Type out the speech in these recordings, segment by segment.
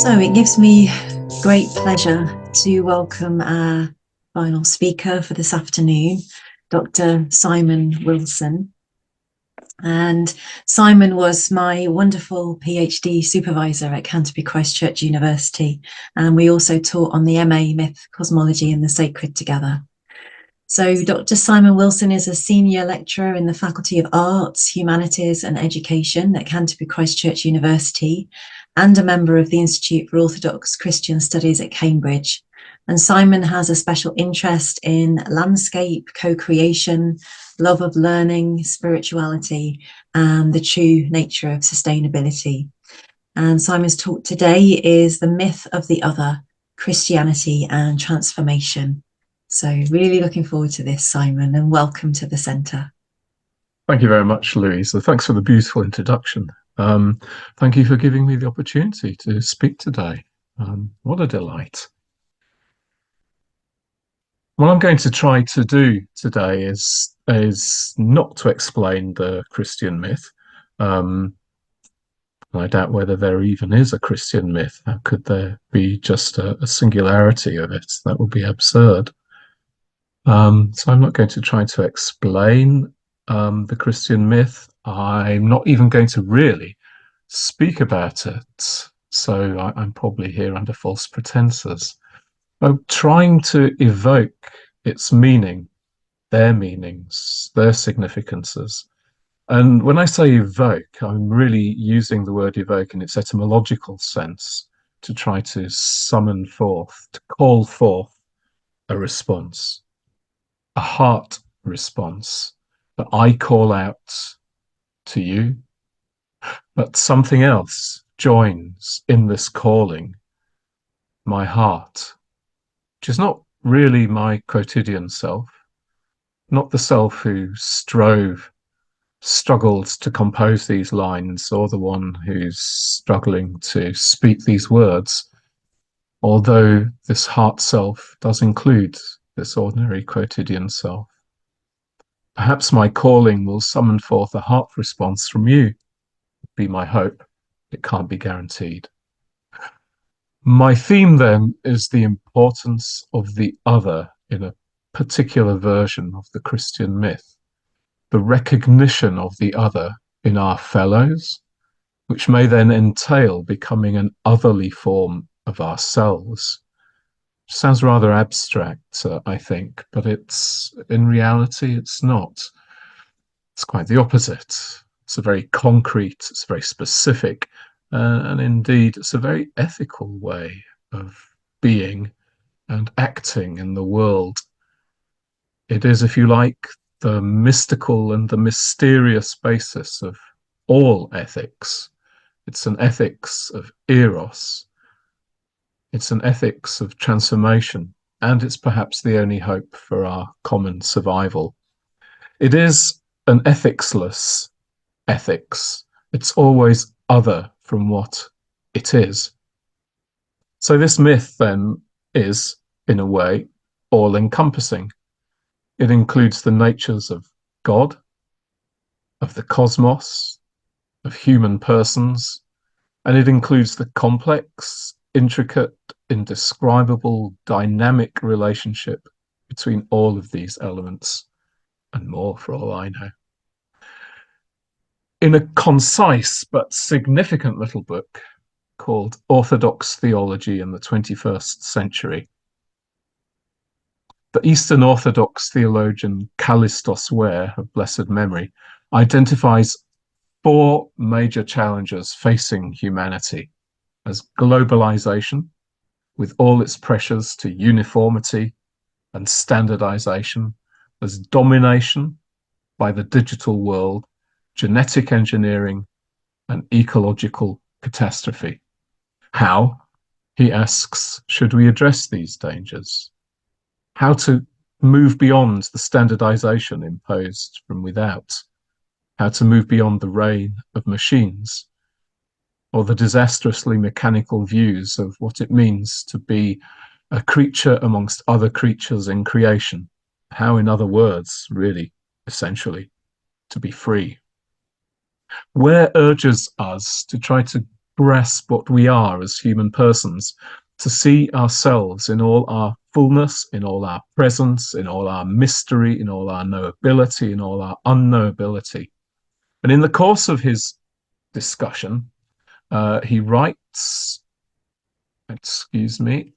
So it gives me great pleasure to welcome our final speaker for this afternoon, Dr. Simon Wilson. And Simon was my wonderful PhD supervisor at Canterbury Christ Church University. And we also taught on the MA Myth, Cosmology and the Sacred together. So Dr. Simon Wilson is a senior lecturer in the Faculty of Arts, Humanities and Education at Canterbury Christ Church University and a member of the Institute for Orthodox Christian Studies at Cambridge. And Simon has a special interest in landscape, co-creation, love of learning, spirituality, and the true nature of sustainability. And Simon's talk today is The Myth of the Other, Christianity and Transformation. So really looking forward to this, Simon, and welcome to the centre. Thank you very much, Louise. Thanks for the beautiful introduction. Thank you for giving me the opportunity to speak today. What a delight. What I'm going to try to do today is not to explain the Christian myth. I doubt whether there even is a Christian myth. How could there be just a singularity of it? That would be absurd. So I'm not going to try to explain the Christian myth. I'm not even going to really speak about it. So I'm probably here under false pretenses. I'm trying to evoke its meaning, their meanings, their significances. And when I say evoke, I'm really using the word evoke in its etymological sense to try to summon forth, to call forth a response, a heart response that I call out to you, but something else joins in this calling, my heart, which is not really my quotidian self, not the self who struggled to compose these lines, or the one who's struggling to speak these words, although this heart self does include this ordinary quotidian self. Perhaps my calling will summon forth a heart response from you, be my hope. It can't be guaranteed. My theme then is the importance of the other in a particular version of the Christian myth, the recognition of the other in our fellows, which may then entail becoming an otherly form of ourselves. Sounds rather abstract, I think, but in reality, it's not. It's quite the opposite. It's a very concrete, it's very specific, and indeed, it's a very ethical way of being and acting in the world. It is, if you like, the mystical and the mysterious basis of all ethics. It's an ethics of eros. It's an ethics of transformation, and it's perhaps the only hope for our common survival. It is an ethicsless ethics. It's always other from what it is. So this myth then is, in a way, all-encompassing. It includes the natures of God, of the cosmos, of human persons, and it includes the complex, intricate, indescribable, dynamic relationship between all of these elements, and more for all I know. In a concise but significant little book called Orthodox Theology in the 21st Century, the Eastern Orthodox theologian Kallistos Ware, of blessed memory, identifies 4 major challenges facing humanity as globalization, with all its pressures to uniformity and standardization, as domination by the digital world, genetic engineering, and ecological catastrophe. How, he asks, should we address these dangers? How to move beyond the standardization imposed from without? How to move beyond the reign of machines, or the disastrously mechanical views of what it means to be a creature amongst other creatures in creation? How, in other words, really, essentially, to be free? Ware urges us to try to grasp what we are as human persons, to see ourselves in all our fullness, in all our presence, in all our mystery, in all our knowability, in all our unknowability. And in the course of his discussion, he writes, excuse me,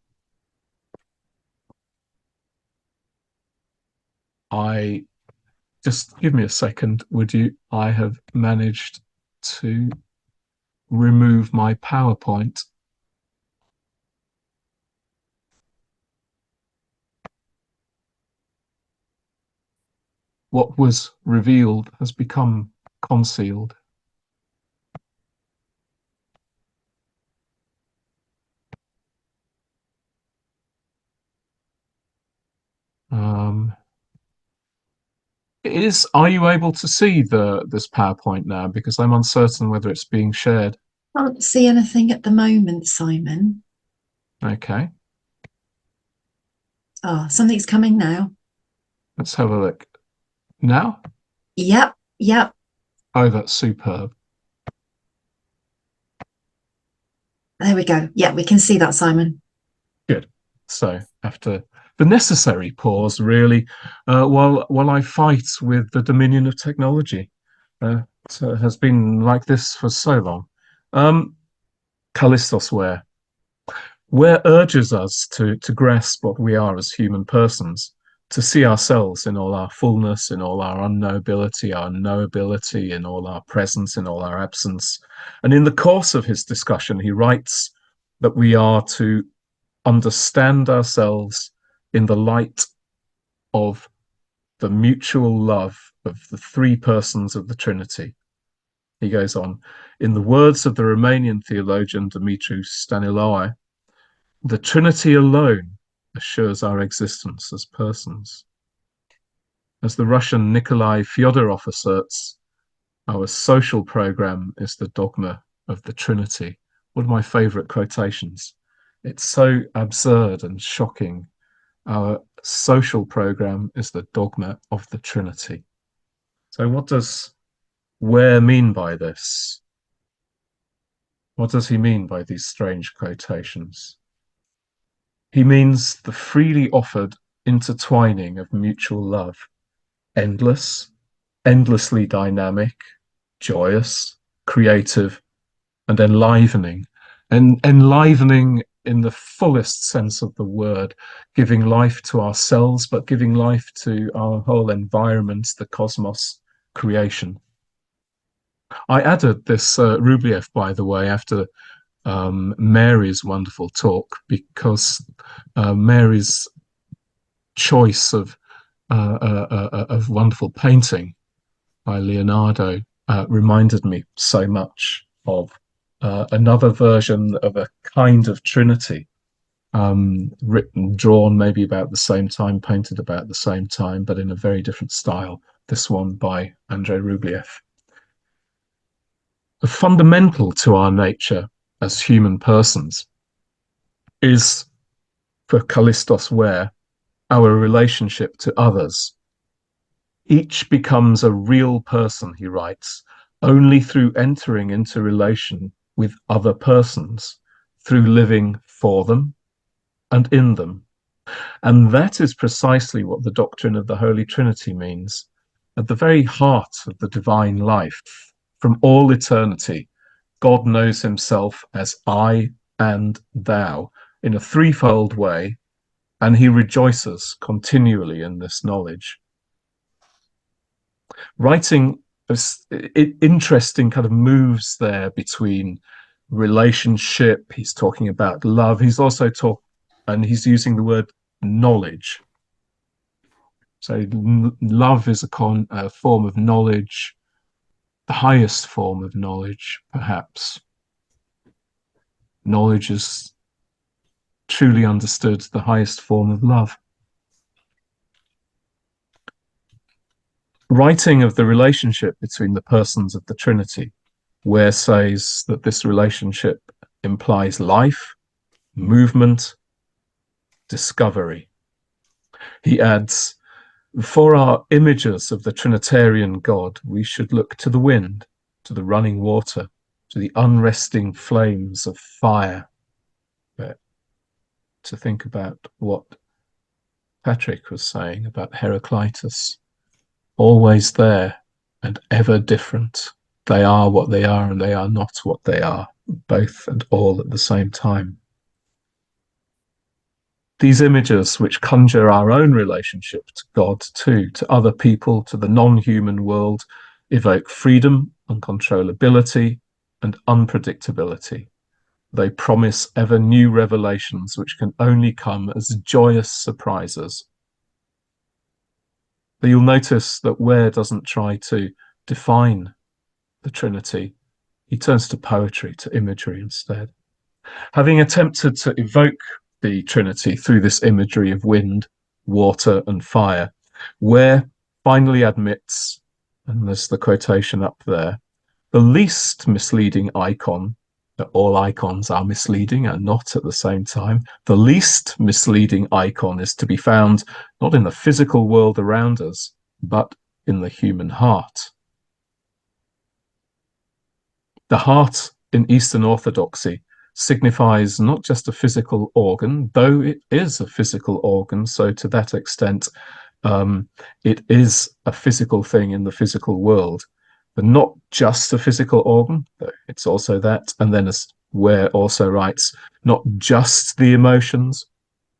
just give me a second, would you? I have managed to remove my PowerPoint. What was revealed has become concealed. Are you able to see this PowerPoint now? Because I'm uncertain whether it's being shared. Can't see anything at the moment, Simon. Okay, Oh, something's coming now. let's have a look. Now? Yep, yep. Oh, that's superb. There we go. Yeah, we can see that, Simon. Good. So after the necessary pause, really, while I fight with the dominion of technology, it has been like this for so long. Callistos where urges us to grasp what we are as human persons, to see ourselves in all our fullness, in all our unknowability, our knowability, in all our presence, in all our absence. And in the course of his discussion, he writes that we are to understand ourselves in the light of the mutual love of the three persons of the Trinity. He goes on, in the words of the Romanian theologian Dumitru Staniloae, the Trinity alone assures our existence as persons. As the Russian Nikolai Fyodorov asserts, our social program is the dogma of the Trinity. One of my favorite quotations. It's so absurd and shocking. Our social program is the dogma of the Trinity. So what does Ware mean by this? What does he mean by these strange quotations? He means the freely offered intertwining of mutual love, endless, endlessly dynamic, joyous, creative, and enlivening. And enlivening in the fullest sense of the word, giving life to ourselves, but giving life to our whole environment, the cosmos, creation. I added this Rubliev, by the way, after Mary's wonderful talk, because Mary's choice of wonderful painting by Leonardo reminded me so much of another version of a kind of Trinity, written, drawn maybe about the same time, painted about the same time, but in a very different style. This one by Andrei Rubliev. Fundamental to our nature as human persons is, for Callistos Ware, our relationship to others. Each becomes a real person, he writes, only through entering into relation with other persons, through living for them and in them. And that is precisely what the doctrine of the Holy Trinity means. At the very heart of the divine life, from all eternity, God knows himself as I and thou in a threefold way, and he rejoices continually in this knowledge. Writing interesting kind of moves there between relationship. He's talking about love. He's also and he's using the word knowledge. So love is a form of knowledge, the highest form of knowledge, perhaps. Knowledge is truly understood the highest form of love. Writing of the relationship between the persons of the Trinity, Ware says that this relationship implies life, movement, discovery. He adds, for our images of the Trinitarian God, we should look to the wind, to the running water, to the unresting flames of fire. But to think about what Patrick was saying about Heraclitus, always there and ever different. They are what they are and they are not what they are, both and all at the same time. These images, which conjure our own relationship to God too, to other people, to the non-human world, evoke freedom, uncontrollability, and unpredictability. They promise ever new revelations which can only come as joyous surprises. But you'll notice that Ware doesn't try to define the Trinity. He turns to poetry, to imagery instead. Having attempted to evoke the Trinity through this imagery of wind, water, and fire, Ware finally admits, and there's the quotation up there, the least misleading icon, that all icons are misleading and not at the same time, the least misleading icon is to be found not in the physical world around us, but in the human heart. The heart in Eastern Orthodoxy signifies not just a physical organ, though it is a physical organ, so to that extent it is a physical thing in the physical world, but not just a physical organ, though it's also that. And then, as Ware also writes, not just the emotions,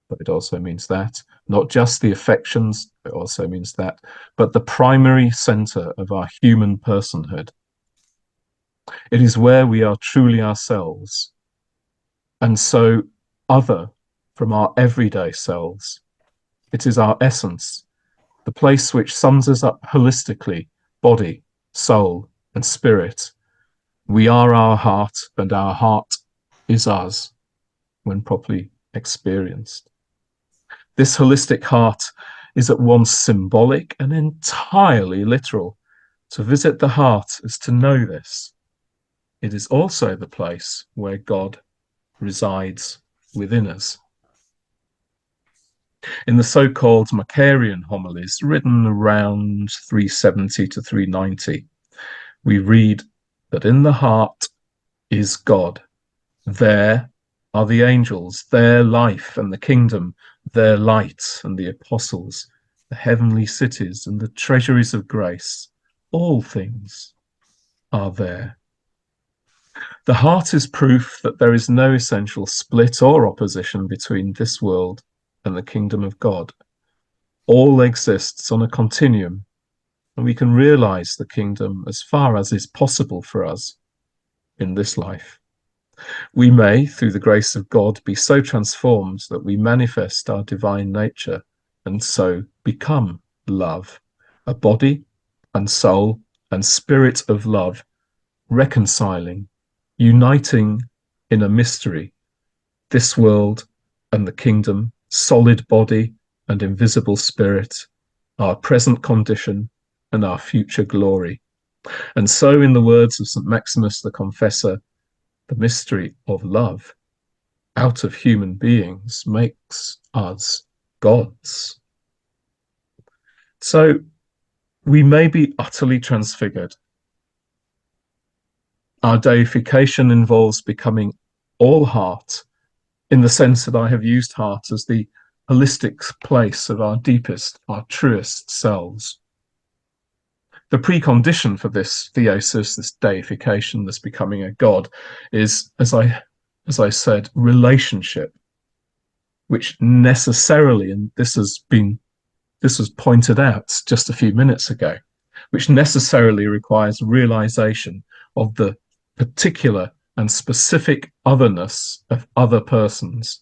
but it also means that, not just the affections, it also means that, but the primary center of our human personhood. It is where we are truly ourselves, and so other from our everyday selves. It is our essence, the place which sums us up holistically, body, soul, and spirit. We are our heart, and our heart is us when properly experienced. This holistic heart is at once symbolic and entirely literal. To visit the heart is to know this. It is also the place where God resides within us. In the so-called Macarian homilies, written around 370 to 390, we read that in the heart is God. There are the angels, their life and the kingdom, their light and the apostles, the heavenly cities and the treasuries of grace. All things are there. The heart is proof that there is no essential split or opposition between this world and the kingdom of God. All exists on a continuum, and we can realize the kingdom as far as is possible for us in this life. We may, through the grace of God, be so transformed that we manifest our divine nature and so become love, a body and soul and spirit of love, reconciling, uniting in a mystery, this world and the kingdom, solid body and invisible spirit, our present condition and our future glory. And so, in the words of St. Maximus the Confessor, the mystery of love out of human beings makes us gods. So we may be utterly transfigured. Our deification involves becoming all heart, in the sense that I have used heart as the holistic place of our deepest, our truest selves. The precondition for this theosis, this deification, this becoming a god, is, as I said, relationship, which necessarily, and this was pointed out just a few minutes ago, which necessarily requires realization of the particular and specific otherness of other persons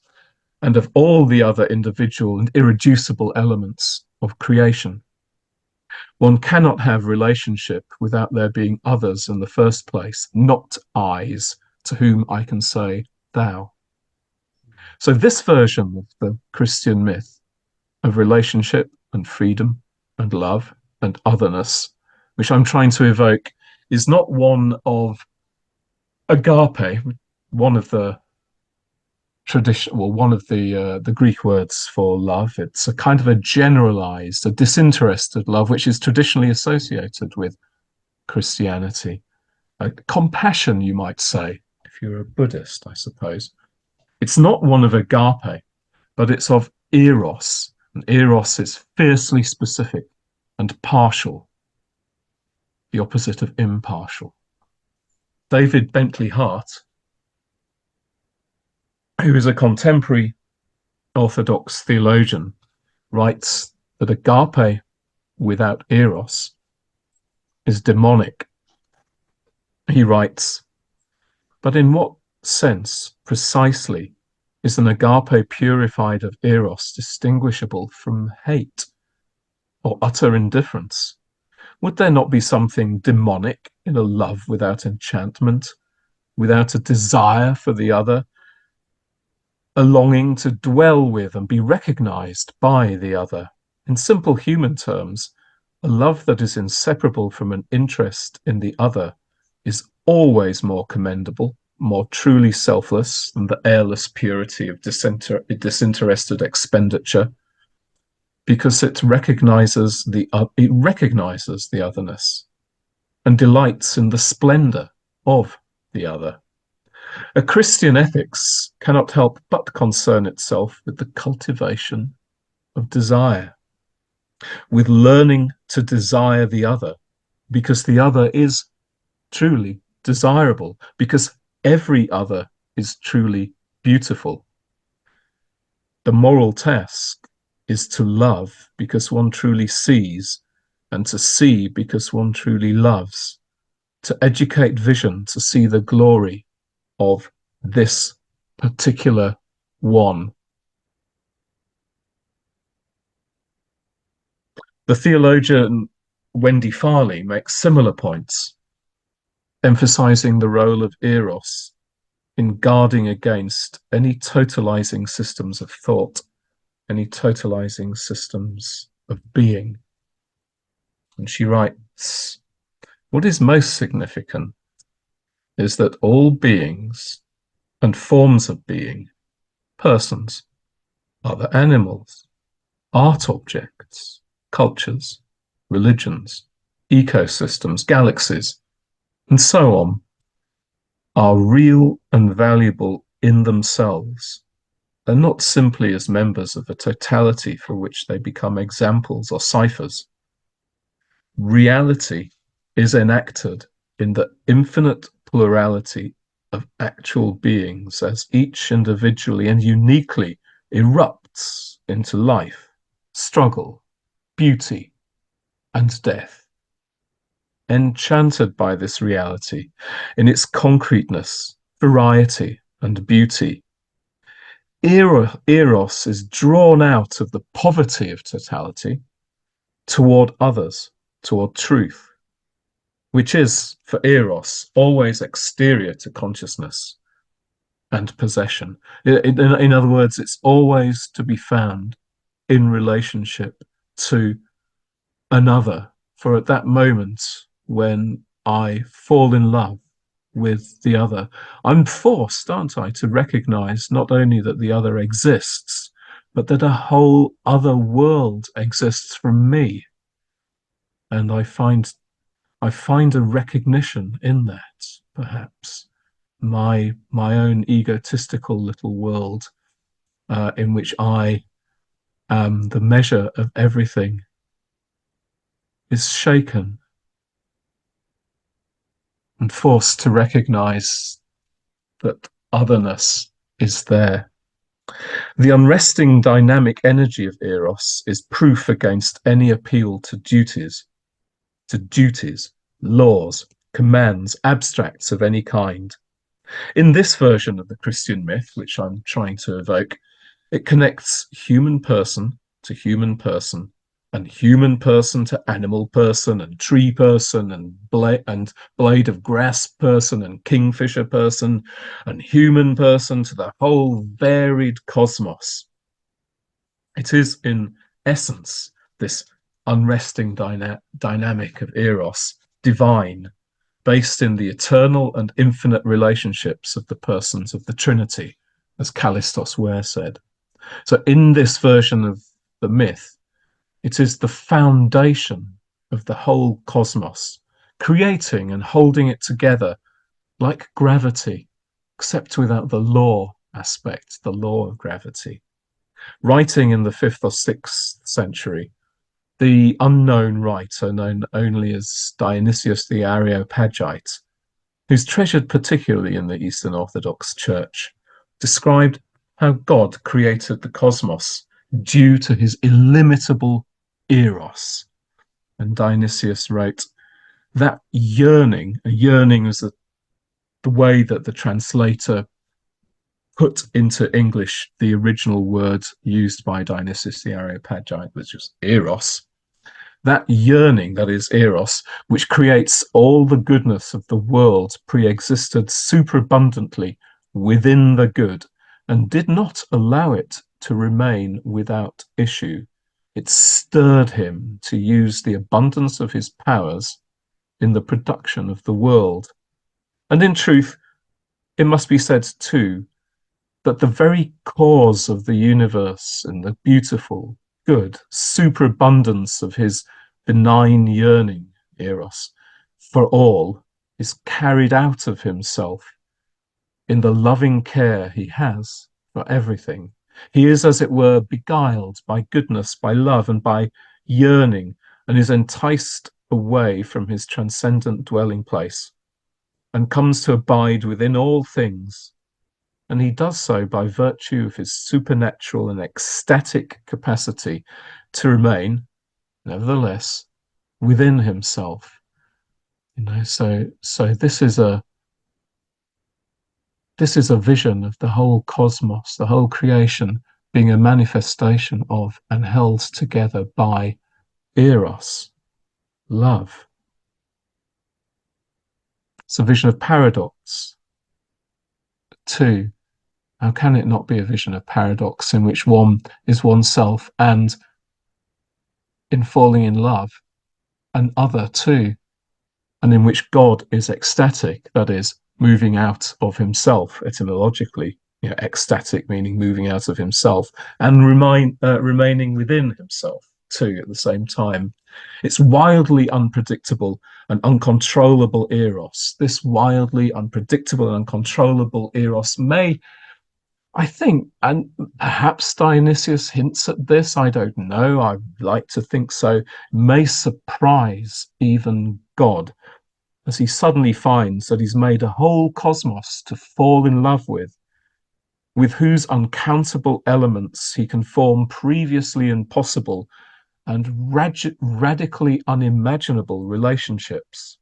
and of all the other individual and irreducible elements of creation. One cannot have relationship without there being others in the first place, not I's, to whom I can say thou. So this version of the Christian myth of relationship and freedom and love and otherness, which I'm trying to evoke, is not one of agape, one of the the Greek words for love. It's a kind of a generalized, a disinterested love, which is traditionally associated with Christianity. compassion, you might say, if you're a Buddhist, I suppose. It's not one of agape, but it's of eros. And eros is fiercely specific and partial, the opposite of impartial. David Bentley Hart, who is a contemporary Orthodox theologian, writes that agape without eros is demonic. He writes, but in what sense precisely is an agape purified of eros distinguishable from hate or utter indifference? Would there not be something demonic in a love without enchantment, without a desire for the other, a longing to dwell with and be recognized by the other? In simple human terms, a love that is inseparable from an interest in the other is always more commendable, more truly selfless than the airless purity of disinterested expenditure, because it recognizes the otherness and delights in the splendor of the other. A Christian ethics cannot help but concern itself with the cultivation of desire, with learning to desire the other, because the other is truly desirable, because every other is truly beautiful. The moral task is to love because one truly sees, and to see because one truly loves, to educate vision to see the glory of this particular one. The theologian Wendy Farley makes similar points, emphasizing the role of eros in guarding against any totalizing systems of thought, any totalizing systems of being. And she writes, what is most significant is that all beings and forms of being, persons, other animals, art objects, cultures, religions, ecosystems, galaxies, and so on, are real and valuable in themselves, and not simply as members of a totality for which they become examples or ciphers. Reality is enacted in the infinite plurality of actual beings as each individually and uniquely erupts into life, struggle, beauty, and death. Enchanted by this reality in its concreteness, variety, and beauty, eros is drawn out of the poverty of totality toward others, toward truth, which is, for eros, always exterior to consciousness and possession. In other words, it's always to be found in relationship to another. For at that moment when I fall in love with the other, I'm forced, aren't I, to recognize not only that the other exists, but that a whole other world exists from me. And I find a recognition in that, perhaps, my own egotistical little world, in which I am the measure of everything, is shaken and forced to recognize that otherness is there. The unresting dynamic energy of eros is proof against any appeal to duties, laws, commands, abstracts of any kind. In this version of the Christian myth, which I'm trying to evoke, it connects human person to human person, and human person to animal person, and tree person, and blade of grass person, and kingfisher person, and human person to the whole varied cosmos. It is, in essence, this unresting dynamic of eros, divine, based in the eternal and infinite relationships of the persons of the Trinity, as Callistos Ware said. So in this version of the myth, it is the foundation of the whole cosmos, creating and holding it together like gravity, except without the law aspect, the law of gravity. Writing in the 5th or 6th century, the unknown writer, known only as Dionysius the Areopagite, who's treasured particularly in the Eastern Orthodox Church, described how God created the cosmos due to his illimitable eros. And Dionysius wrote, that yearning, a yearning was the way that the translator put into English the original word used by Dionysius the Areopagite, which was eros. That yearning, that is eros, which creates all the goodness of the world, pre-existed superabundantly within the good and did not allow it to remain without issue. It stirred him to use the abundance of his powers in the production of the world. And in truth, it must be said too, that the very cause of the universe and the beautiful, good, superabundance of his benign yearning, eros, for all is carried out of himself in the loving care he has for everything. He is, as it were, beguiled by goodness, by love, and by yearning, and is enticed away from his transcendent dwelling place, and comes to abide within all things. And he does so by virtue of his supernatural and ecstatic capacity to remain, nevertheless, within himself. So this is a vision of the whole cosmos, the whole creation being a manifestation of and held together by eros, love. It's a vision of paradox. Two, how can it not be a vision of paradox in which one is oneself and, in falling in love, an other too, and in which God is ecstatic, that is, moving out of himself etymologically, ecstatic meaning moving out of himself, and remaining within himself too at the same time. It's wildly unpredictable and uncontrollable eros. This wildly unpredictable and uncontrollable eros may, I think, and perhaps Dionysius hints at this, I don't know, I like to think so, may surprise even God, as he suddenly finds that he's made a whole cosmos to fall in love with whose uncountable elements he can form previously impossible and radically unimaginable relationships.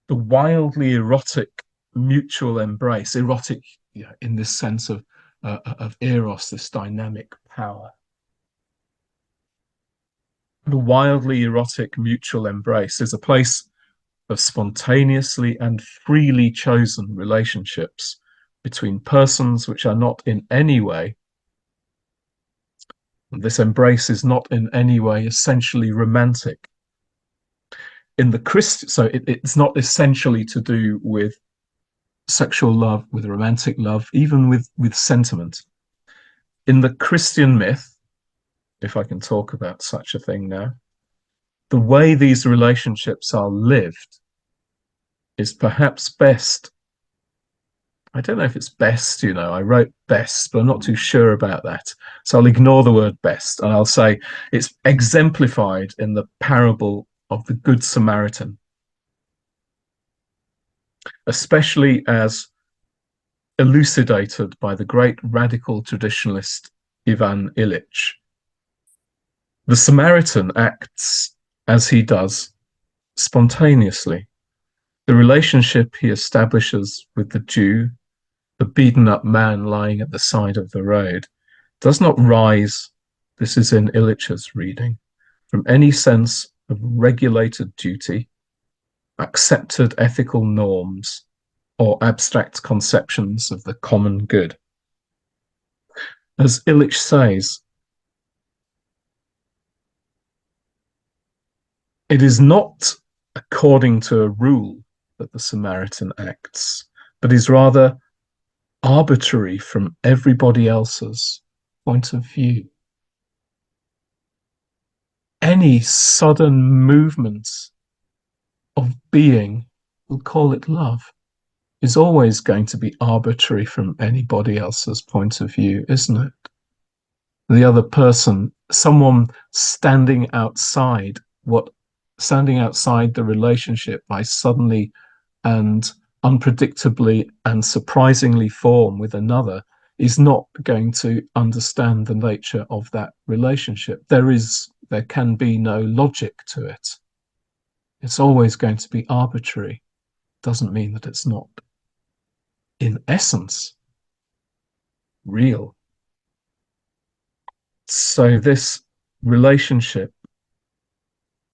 The wildly erotic mutual embrace, erotic in this sense of eros, this dynamic power. The wildly erotic mutual embrace is a place of spontaneously and freely chosen relationships between persons which are not in any way, this embrace is not in any way essentially romantic. In the so it's not essentially to do with sexual love, with romantic love, even with sentiment. In the Christian myth, if I can talk about such a thing now, the way these relationships are lived is perhaps best. I don't know if it's best, I wrote best, but I'm not too sure about that. So I'll ignore the word best and I'll say it's exemplified in the parable of the Good Samaritan, especially as elucidated by the great radical traditionalist Ivan Illich. The Samaritan acts as he does spontaneously. The relationship he establishes with the Jew, the beaten up man lying at the side of the road, does not rise, this is in Illich's reading, from any sense of regulated duty, accepted ethical norms, or abstract conceptions of the common good. As Illich says, it is not according to a rule that the Samaritan acts, but is rather arbitrary from everybody else's point of view. Any sudden movement of being, we'll call it love, is always going to be arbitrary from anybody else's point of view, isn't it? The other person, someone standing outside the relationship by suddenly and unpredictably and surprisingly form with another, is not going to understand the nature of that relationship. There can be no logic to it. It's always going to be arbitrary. Doesn't mean that it's not, in essence, real. So this relationship,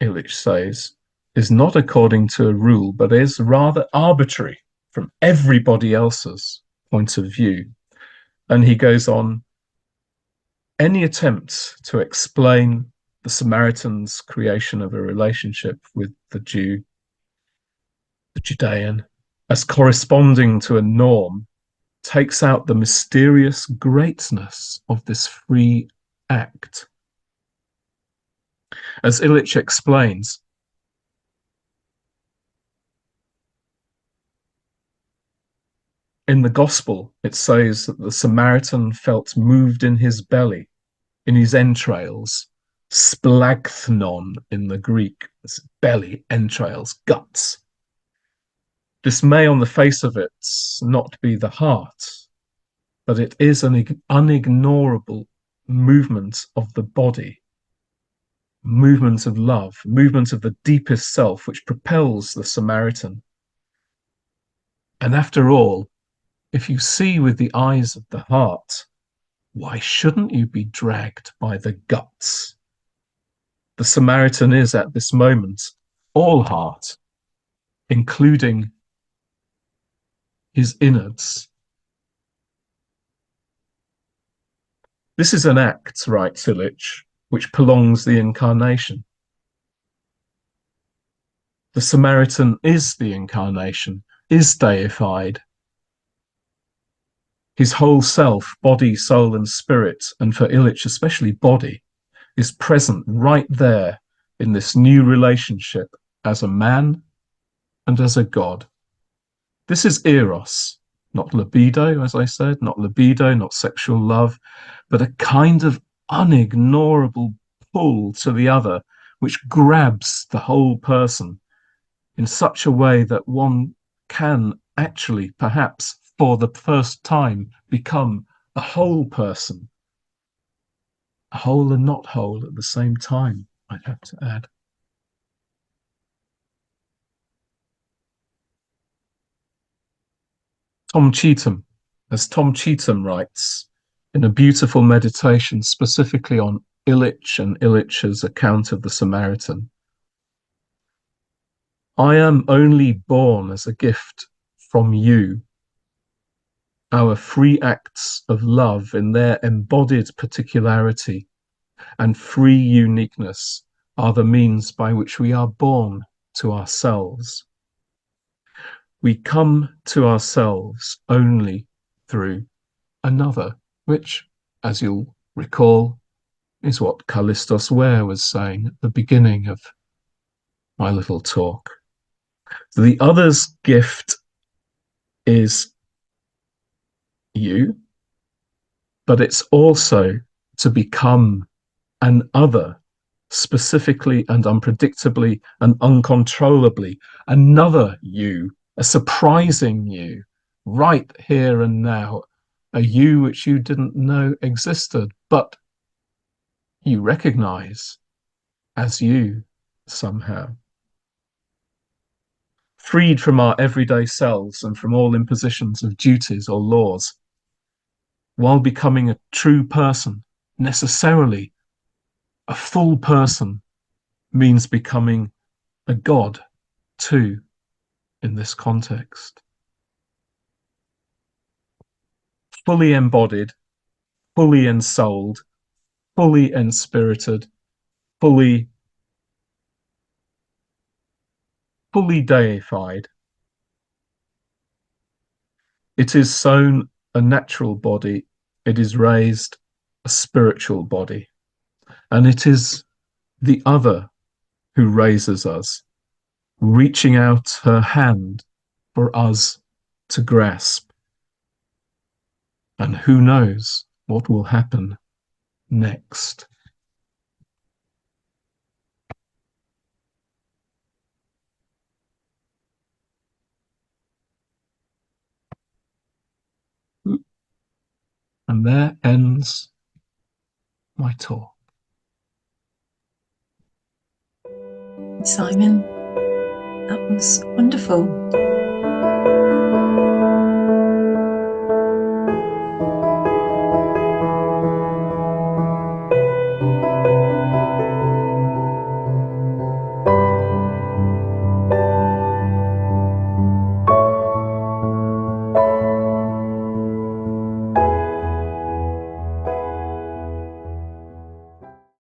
Illich says, is not according to a rule, but is rather arbitrary from everybody else's point of view. And he goes on, any attempts to explain the Samaritan's creation of a relationship with the Jew, the Judean, as corresponding to a norm, takes out the mysterious greatness of this free act. As Illich explains, in the Gospel, it says that the Samaritan felt moved in his belly, in his entrails, splagthnon in the Greek, belly, entrails, guts. This may, on the face of it, not be the heart, but it is an unignorable movement of the body, movement of love, movement of the deepest self, which propels the Samaritan. And after all, if you see with the eyes of the heart, why shouldn't you be dragged by the guts? The Samaritan is at this moment all heart, including his innards. This is an act, writes Illich, which prolongs the incarnation. The Samaritan is the incarnation, is deified. His whole self, body, soul, and spirit, and for Illich especially body, is present right there in this new relationship as a man and as a god. This is eros, not libido, as I said, not libido, not sexual love, but a kind of unignorable pull to the other, which grabs the whole person in such a way that one can actually, perhaps for the first time, become a whole person. A whole and not whole at the same time, I'd have to add. Tom Cheetham writes in a beautiful meditation specifically on Illich and Illich's account of the Samaritan, I am only born as a gift from you. Our free acts of love in their embodied particularity and free uniqueness are the means by which we are born to ourselves. We come to ourselves only through another, which, as you'll recall, is what Callistos Ware was saying at the beginning of my little talk. The other's gift is you, but it's also to become an other, specifically and unpredictably and uncontrollably, another you, a surprising you, right here and now, a you which you didn't know existed, but you recognize as you somehow. Freed from our everyday selves and from all impositions of duties or laws, while becoming a true person, necessarily a full person, means becoming a god too in this context. Fully embodied, fully ensouled, fully enspirited, fully deified. It is sown a natural body, it is raised a spiritual body, and it is the other who raises us reaching out her hand for us to grasp. And who knows what will happen next. And there ends my talk. Simon, that was wonderful.